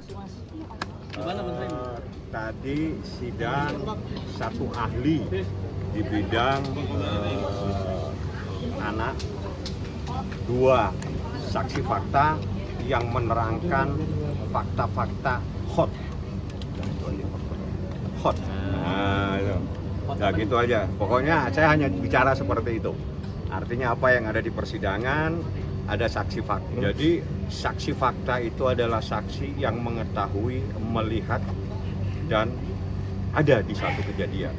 saksi mas? Tadi sidang satu ahli di bidang anak, dua saksi fakta yang menerangkan fakta-fakta hot. Nah, itu. Ya gitu aja. Pokoknya saya hanya bicara seperti itu. Artinya apa yang ada di persidangan, ada saksi fakta. Jadi saksi fakta itu adalah saksi yang mengetahui, melihat, dan ada di satu kejadian.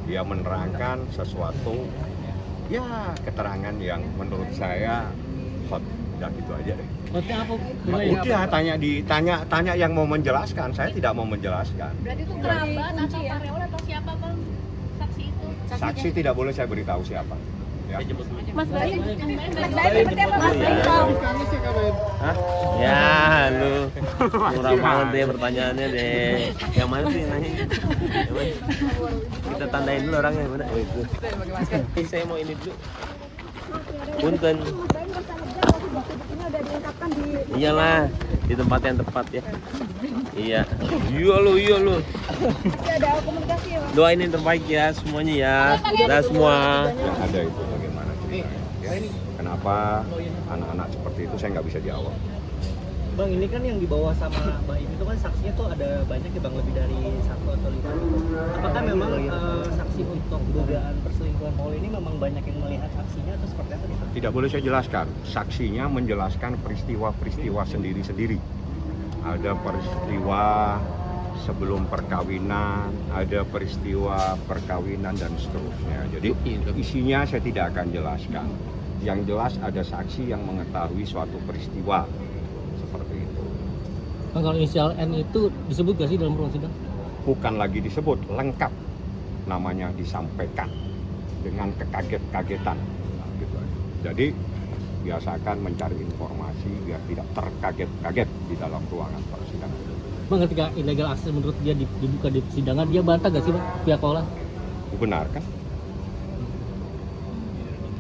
Dia menerangkan sesuatu, ya keterangan yang menurut saya hot. Dan gitu aja deh. Hotnya apa? Udah tanya yang mau menjelaskan. Saya tidak mau menjelaskan. Berarti itu kerabat atau karyawan atau siapa bang saksi itu? Saksi tidak boleh saya beritahu siapa. Ya. Mas Bayu, Mas Bayu seperti apa Mas Bayu? Hah? Ya, lu kurang banget deh pertanyaannya deh. Yang mana sih yang nanya? Yang mana? Kita tandain dulu orangnya yang mana? Oh itu. Saya mau ini dulu. Punten. Iyalah, di tempat yang tepat ya. Iya. Iya lu. Ada komunikasi ya Bang? Doain yang terbaik ya semuanya ya. Dah semua. Yang ada itu bagaimana ceritanya? Ya. Kenapa anak-anak seperti itu saya nggak bisa jawab. Bang, ini kan yang dibawa sama Baim itu kan saksinya tuh ada banyak ya Bang, lebih dari 1 atau 5. Apakah memang saksi untuk dugaan perselingkuhan Paul ini memang banyak yang melihat saksinya atau seperti apa nih Bang? Tidak boleh saya jelaskan. Saksinya menjelaskan peristiwa-peristiwa sendiri-sendiri. Ada peristiwa sebelum perkawinan, ada peristiwa perkawinan dan seterusnya. Jadi isinya saya tidak akan jelaskan. Yang jelas ada saksi yang mengetahui suatu peristiwa seperti itu. Bang, kalau inisial N itu disebut gak sih dalam ruang sidang? Bukan lagi disebut, lengkap namanya disampaikan dengan kekaget-kagetan. Nah, gitu aja. Jadi biasakan mencari informasi biar tidak terkaget-kaget di dalam ruangan persidangan. Bang, ketika illegal access menurut dia dibuka di persidangan, dia bantah gak sih Bang pihak Paula? Dibenarkan?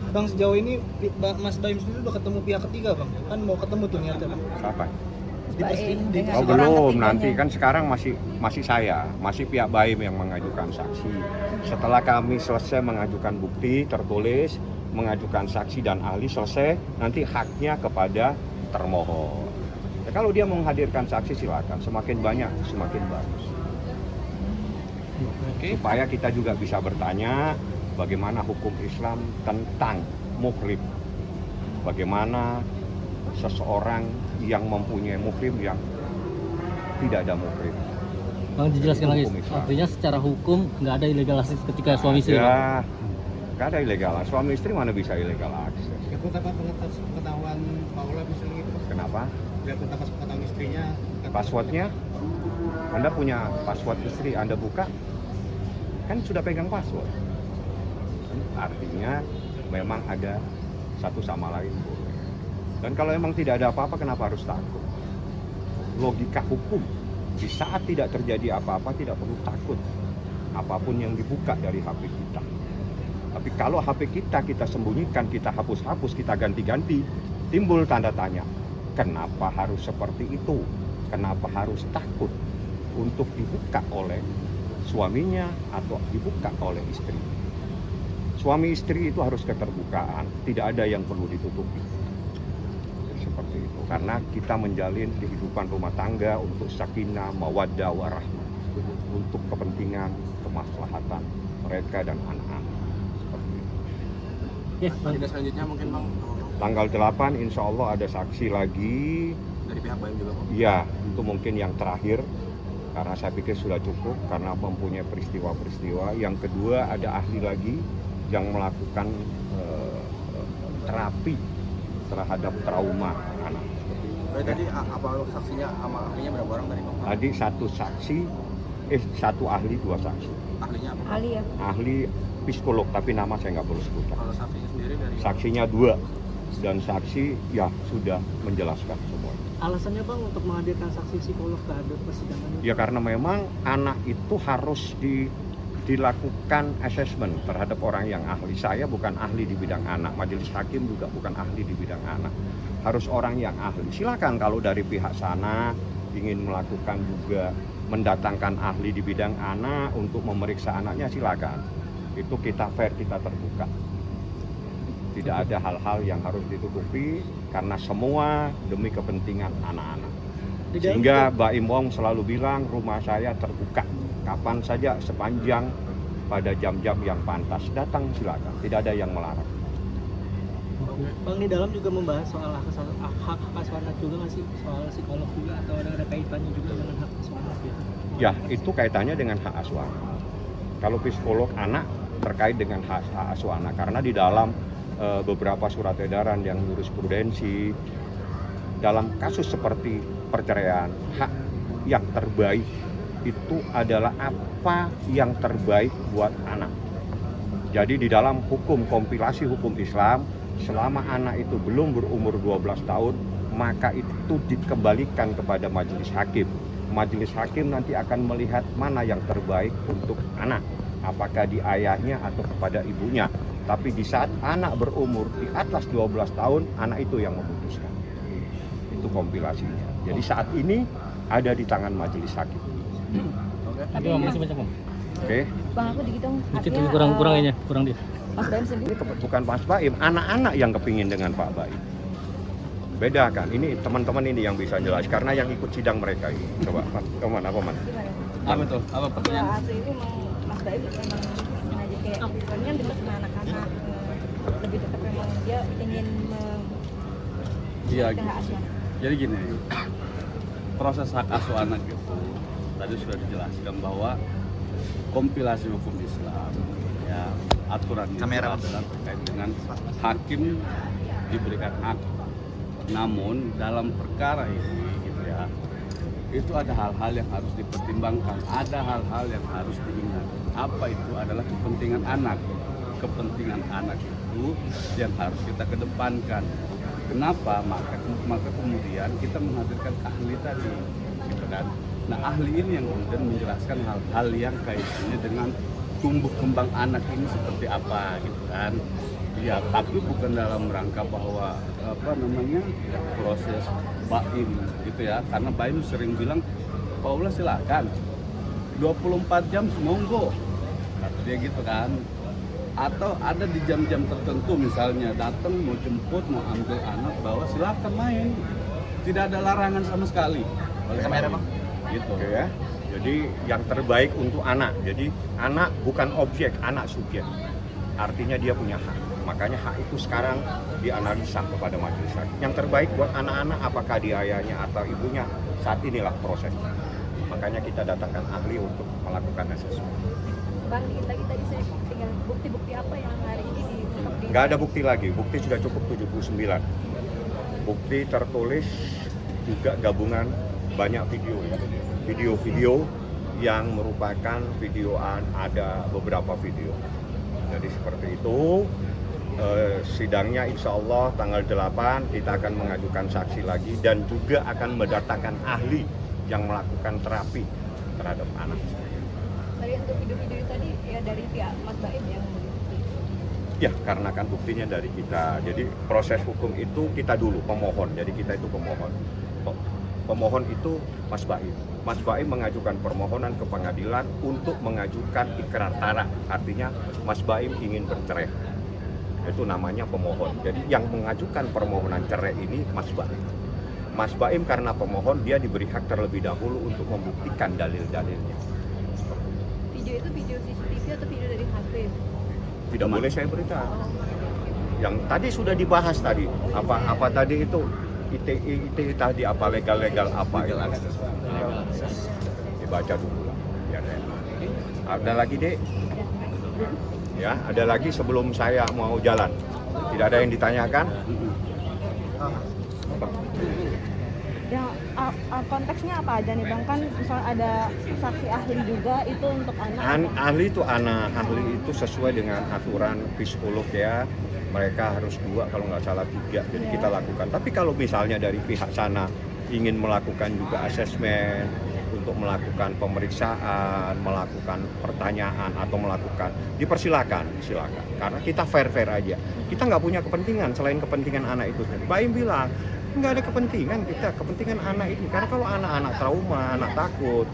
Bang, sejauh ini Mas Baim sendiri udah ketemu pihak ketiga Bang? Kan mau ketemu tuh niatnya Bang? Siapa? Di persidangan. Oh belum, nanti kan sekarang masih saya, masih pihak Baim yang mengajukan saksi. Setelah kami selesai mengajukan bukti tertulis, mengajukan saksi dan ahli selesai, nanti haknya kepada termohon. Ya, kalau dia menghadirkan saksi silakan, semakin banyak semakin bagus. Supaya kita juga bisa bertanya bagaimana hukum Islam tentang muhrim. Bagaimana seseorang yang mempunyai muhrim yang tidak ada muhrim. Bang, dijelaskan lagi, Hukum Islam. artinya secara hukum nggak ada illegal access ketika suami istri? Ya, nggak ada ilegal. Suami istri mana bisa ilegal akses? Ya, betapa pengetahuan Paula misalnya gitu Bang? Kenapa? Biar betapa pengetahuan istrinya. Passwordnya? Anda punya password istri, Anda buka, kan sudah pegang password. Artinya memang ada satu sama lain. Dan kalau emang tidak ada apa-apa, kenapa harus takut? Logika hukum, di saat tidak terjadi apa-apa tidak perlu takut apapun yang dibuka dari HP kita. Tapi kalau HP kita sembunyikan, kita hapus-hapus, kita ganti-ganti, timbul tanda tanya. Kenapa harus seperti itu? Kenapa harus takut untuk dibuka oleh suaminya atau dibuka oleh istri? Suami istri itu harus keterbukaan, tidak ada yang perlu ditutupi. Seperti itu, karena kita menjalin kehidupan rumah tangga untuk sakinah, mawaddah, warahmah, untuk kepentingan, kemaslahatan mereka dan anak-anak. Seperti itu. Ya, Bang. Agenda selanjutnya mungkin Bang Tanggal 8 insya Allah ada saksi lagi. dari pihak Baim juga Bang? Ya, itu mungkin yang terakhir. Karena saya pikir sudah cukup, karena mempunyai peristiwa-peristiwa. Yang kedua ada ahli lagi yang melakukan terapi terhadap trauma anak. Tadi apa saksinya sama ahlinya berapa orang tadi Bang? Tadi satu ahli, dua saksi. Ahlinya apa? Ali ya. Ahli psikolog, tapi nama saya nggak boleh sebutkan. Kalau saksinya sendiri dari Saksinya 2 dan saksi ya sudah menjelaskan semua. Alasannya Bang untuk menghadirkan saksi psikolog ke persidangan? Ya karena memang anak itu harus dilakukan assessment terhadap orang yang ahli. Saya bukan ahli di bidang anak, majelis hakim juga bukan ahli di bidang anak. Harus orang yang ahli. Silakan kalau dari pihak sana ingin melakukan juga mendatangkan ahli di bidang anak untuk memeriksa anaknya, silakan. Itu kita fair, kita terbuka. Tidak ada hal-hal yang harus ditutupi karena semua demi kepentingan anak-anak. Di dalam Sehingga Mbak Imong selalu bilang rumah saya terbuka. Kapan saja sepanjang pada jam-jam yang pantas datang, silakan. Tidak ada yang melarang. Bang, di dalam juga membahas soal hak asuh anak juga nggak sih? Soal psikolog juga atau ada kaitannya juga dengan hak asuh anak gitu? Ya, itu kaitannya dengan hak asuh anak. Kalau psikolog anak terkait dengan hak asuh anak, karena di dalam beberapa surat edaran yang jurisprudensi dalam kasus seperti perceraian, hak yang terbaik itu adalah apa yang terbaik buat anak. Jadi di dalam hukum, kompilasi hukum Islam, selama anak itu belum berumur 12 tahun, maka itu dikembalikan kepada majelis hakim. Majelis hakim nanti akan melihat mana yang terbaik untuk anak, apakah di ayahnya atau kepada ibunya. Tapi di saat anak berumur di atas 12 tahun, anak itu yang memutuskan. Itu kompilasinya. Jadi saat ini ada di tangan majelis hakim. Tapi masih banyak, Bang. Oke. Bang, aku dihitung Dikit kurang dia. Mas Baim sendiri. Ini bukan Mas Baim, anak-anak yang kepingin dengan Pak Baim. Beda kan? Ini teman-teman ini yang bisa jelas karena yang ikut sidang mereka ini. Coba, Man. Apa Man? Apa tuh? Apa Kalau pertanyaan? asli ini Mas Baim memang sengaja kayak ini kan dekat sama anak-anak, lebih dekat memang dia ingin Iya, ke hak asuh anak. jadi gini, proses hak asuh anak itu tadi sudah dijelaskan bahwa kompilasi hukum Islam, ya aturan itu adalah terkait dengan hakim diberikan hak. Namun dalam perkara ini, gitu ya, itu ada hal-hal yang harus dipertimbangkan, ada hal-hal yang harus diingat. Apa itu adalah kepentingan anak? Kepentingan anak itu yang harus kita kedepankan. Kenapa? Maka kemudian kita menghadirkan ahli tadi, gitu kan? Nah, ahli ini yang kemudian menjelaskan hal-hal yang kaitannya dengan tumbuh kembang anak ini seperti apa, gitu kan? Ya, tapi bukan dalam rangka bahwa proses baim, gitu ya. Karena baim sering bilang, Paula silakan 24 jam monggo, kata dia gitu kan. Atau ada di jam-jam tertentu misalnya datang mau jemput, mau ambil anak, bawa silakan main, tidak ada larangan sama sekali. Oleh kamera Bang, gitu Oke ya. Jadi yang terbaik untuk anak. Jadi anak bukan objek, anak subjek. Artinya dia punya hak. Makanya hak itu sekarang dianalisa kepada majelis hakim. Yang terbaik buat anak-anak apakah di ayahnya atau ibunya, saat inilah prosesnya. Makanya kita datangkan ahli untuk melakukan asesmen. Bang, kita tadi saya tinggal bukti-bukti apa yang hari ini diungkap di Nggak ada bukti lagi, bukti sudah cukup 79. Bukti tertulis juga gabungan banyak video ya. Video-video yang merupakan videoan, ada beberapa video. Jadi seperti itu. Sidangnya insya Allah tanggal 8 kita akan mengajukan saksi lagi dan juga akan mendatangkan ahli yang melakukan terapi terhadap anak. Tadi untuk video-video tadi ya dari pihak Mas Baim yang Ya, karena kan buktinya dari kita. Jadi proses hukum itu kita dulu pemohon. Jadi kita itu pemohon. Pemohon itu Mas Baim. Mas Baim mengajukan permohonan ke pengadilan untuk mengajukan ikrar tanah. Artinya Mas Baim ingin bercerai. Itu namanya pemohon. Jadi yang mengajukan permohonan cerai ini Mas Baim. Mas Baim karena pemohon dia diberi hak terlebih dahulu untuk membuktikan dalil-dalilnya. video itu video CCTV atau video dari HP? Tidak boleh saya beritahu. Yang tadi sudah dibahas tadi. Apa tadi itu ITE tadi apa legal apa itu. Dibaca dulu lah. Biar enak. Ada lagi Dek? Ya, ada lagi sebelum saya mau jalan. Tidak ada yang ditanyakan? Yang konteksnya apa aja nih Bang? Kan misalnya ada saksi ahli juga itu untuk anak. Ahli itu anak, ahli itu sesuai dengan aturan psikolog ya. Mereka harus 2 kalau nggak salah 3. Jadi kita lakukan. Tapi kalau misalnya dari pihak sana ingin melakukan juga asesmen untuk melakukan pemeriksaan, melakukan pertanyaan atau melakukan, silakan. Karena kita fair aja. Kita nggak punya kepentingan selain kepentingan anak itu sendiri. Baim bilang Nggak ada kepentingan kita, kepentingan anak ini. Karena kalau anak-anak trauma, anak takut,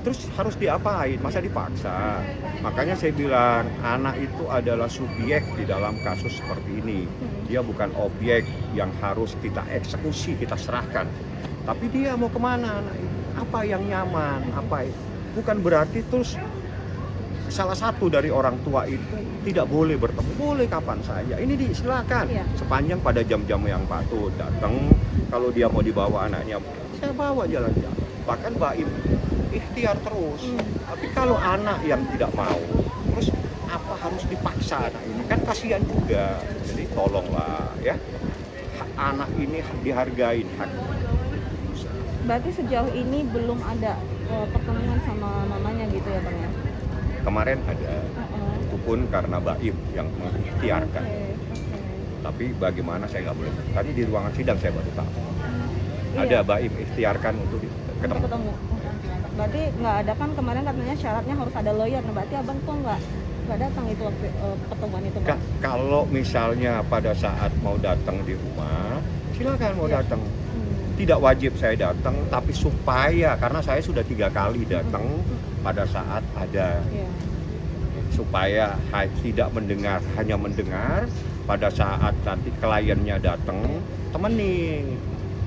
terus harus diapain? Masa dipaksa? Makanya saya bilang anak itu adalah subjek di dalam kasus seperti ini. Dia bukan objek yang harus kita eksekusi, kita serahkan. Tapi dia mau kemana anak ini? Apa yang nyaman? Bukan berarti terus salah satu dari orang tua itu tidak boleh bertemu, boleh kapan saja. Ini silakan, Iya. sepanjang pada jam-jam yang patut datang. Kalau dia mau dibawa anaknya, saya bawa jalan-jalan. Bahkan Baim ikhtiar terus. Tapi kalau anak yang tidak mau, terus apa harus dipaksa anak ini? Kan kasihan juga. Jadi tolonglah ya, hak anak ini dihargain hak. Berarti sejauh ini belum ada pertemuan sama mamanya gitu ya Bang ya? Kemarin ada, itu pun karena Baim yang mengikhtiarkan. Oke. Tapi bagaimana saya nggak boleh. Tadi di ruangan sidang saya baru tahu. Iya. Ada Baim ikhtiarkan untuk ketemu. Ketemu. Berarti nggak ada kan kemarin katanya syaratnya harus ada lawyer. Nah, berarti abang kok nggak datang itu waktu pertemuan itu Bang? Kalau misalnya pada saat mau datang di rumah, silakan mau Iya. datang. Tidak wajib saya datang, tapi supaya karena saya sudah 3 kali datang pada saat ada, Iya. supaya tidak mendengar, hanya mendengar pada saat nanti kliennya datang, temenin,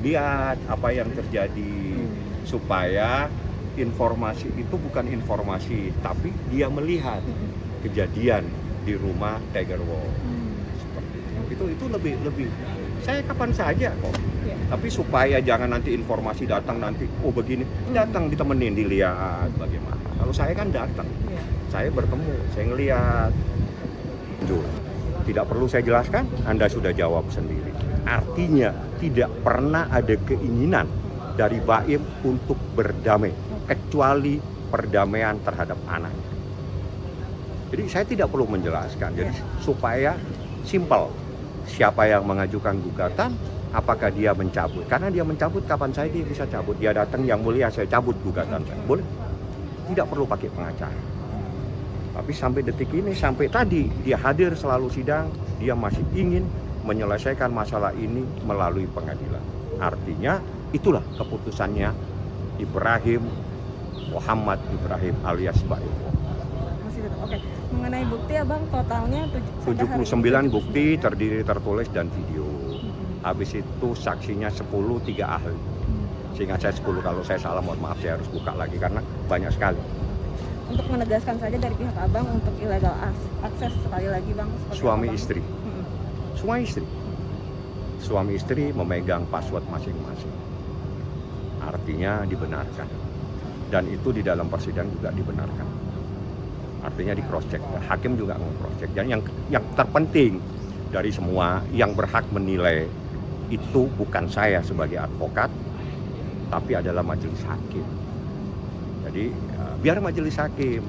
lihat apa yang terjadi, supaya informasi itu bukan informasi, tapi dia melihat kejadian di rumah Tiger Wall. Seperti itu lebih saya kapan saja kok. Iya. Tapi supaya jangan nanti informasi datang nanti begini, datang ditemenin, dilihat bagaimana. Kalau saya kan datang, Iya. saya bertemu, saya ngelihat. Tidak perlu saya jelaskan, Anda sudah jawab sendiri. Artinya tidak pernah ada keinginan dari Baim untuk berdamai, kecuali perdamaian terhadap anak. Jadi saya tidak perlu menjelaskan. Jadi supaya simpel. Siapa yang mengajukan gugatan, apakah dia mencabut? Karena dia mencabut, kapan saya dia bisa cabut? Dia datang, yang mulia saya cabut gugatan saya. Boleh? Tidak perlu pakai pengacara. Tapi sampai detik ini, sampai tadi dia hadir selalu sidang, dia masih ingin menyelesaikan masalah ini melalui pengadilan. Artinya itulah keputusannya Ibrahim Muhammad Ibrahim alias Baim. Masih tetap. Oke. Mengenai bukti abang totalnya 79 bukti terdiri tertulis dan video. Habis itu saksinya 10, 3 ahli. Seingat saya 10, kalau saya salah mohon maaf, saya harus buka lagi karena banyak sekali. Untuk menegaskan saja dari pihak abang untuk illegal akses sekali lagi bang. seperti Suami apa, Bang? istri. Suami istri. Suami istri memegang password masing-masing. Artinya dibenarkan. Dan itu di dalam persidangan juga dibenarkan. Artinya di cross check, hakim juga nge-cross check. Dan yang terpenting dari semua, yang berhak menilai itu bukan saya sebagai advokat, tapi adalah majelis hakim. Jadi biar majelis hakim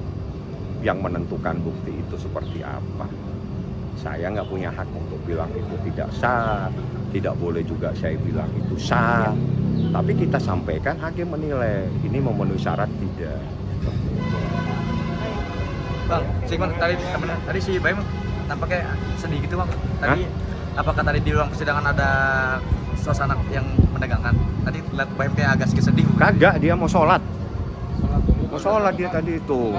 yang menentukan bukti itu seperti apa. Saya nggak punya hak untuk bilang itu tidak sah, tidak boleh juga saya bilang itu sah. Tapi kita sampaikan, hakim menilai ini memenuhi syarat tidak. Bang, tadi si Baim nampaknya sedih gitu bang. Tadi apakah tadi di ruang persidangan ada suasana yang menegangkan? Tadi lihat Baim kayak agak sedih sedih. Kagak, dia mau sholat. Mau sholat dia tadi itu.